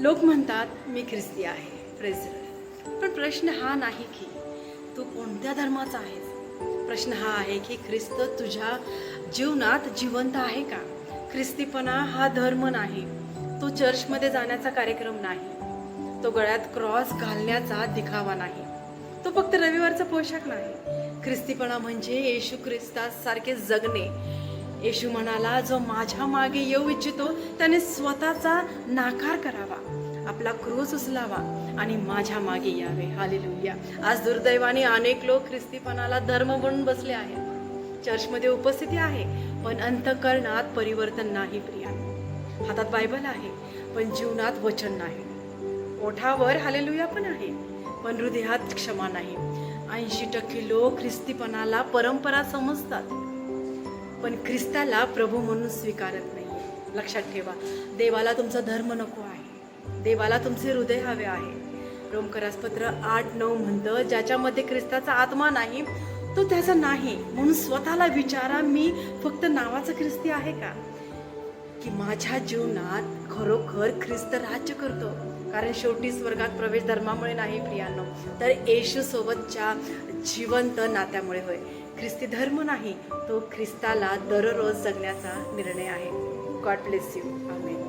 लोक म्हणतात मी ख्रिस्ती आहे, प्रेझ लॉर्ड. पण प्रश्न हा नाही की तू कोणत्या धर्माचा आहेस. प्रश्न हा आहे की ख्रिस्त तुझ्या जीवनात जिवंत आहे का. ख्रिस्तीपणा हा धर्म नाही, तो चर्चमध्ये जाण्याचा कार्यक्रम नाही, तो गळ्यात क्रॉस घालण्याचा दिखावा नाही, तो फक्त रविवारचा पोशाख नाही. ख्रिस्तीपणा म्हणजे येशू ख्रिस्तासारखे जगणे. येशू म्हणाला, जो माझ्या मागे येऊ इच्छितो त्याने स्वतःचा नाकार करावा, आपला क्रूस उचलावा आणि माझ्या मागे यावे. हालेलुया. आज दुर्दैवाने अनेक लोक ख्रिस्तीपणाला धर्म म्हणून बसले आहेत. चर्चमध्ये उपस्थिती आहे पण अंतःकरणात परिवर्तन नाही. प्रियांनो, हातात बायबल आहे पण जीवनात वचन नाही. ओठावर हालेलुया पण आहे पण हृदयात क्षमा नाही. 80% लोक ख्रिस्तीपणाला परंपरा समजतात पण ख्रिस्ताला प्रभू म्हणून स्वीकारत नाही. लक्षात ठेवा, देवाला तुमचा धर्म नको आहे, देवाला तुमचे हृदय हवे आहे. रोमकरासपत्र 8:9 म्हणतं, ज्याच्यामध्ये ख्रिस्ताचा आत्मा नाही तो त्याचा नाही. म्हणून स्वतःला विचारा, मी फक्त नावाचा ख्रिस्ती आहे का, की माझ्या जीवनात खरोखर ख्रिस्त राज्य करतो. कारण शेवटी स्वर्गात प्रवेश धर्मामुळे नाही प्रियांनो, तर येशू सोबतच्या जिवंत नात्यामुळे होय. ख्रिस्ती धर्म नाही, तो ख्रिस्ताला दररोज जगण्याचा निर्णय आहे. God bless you. आमेन.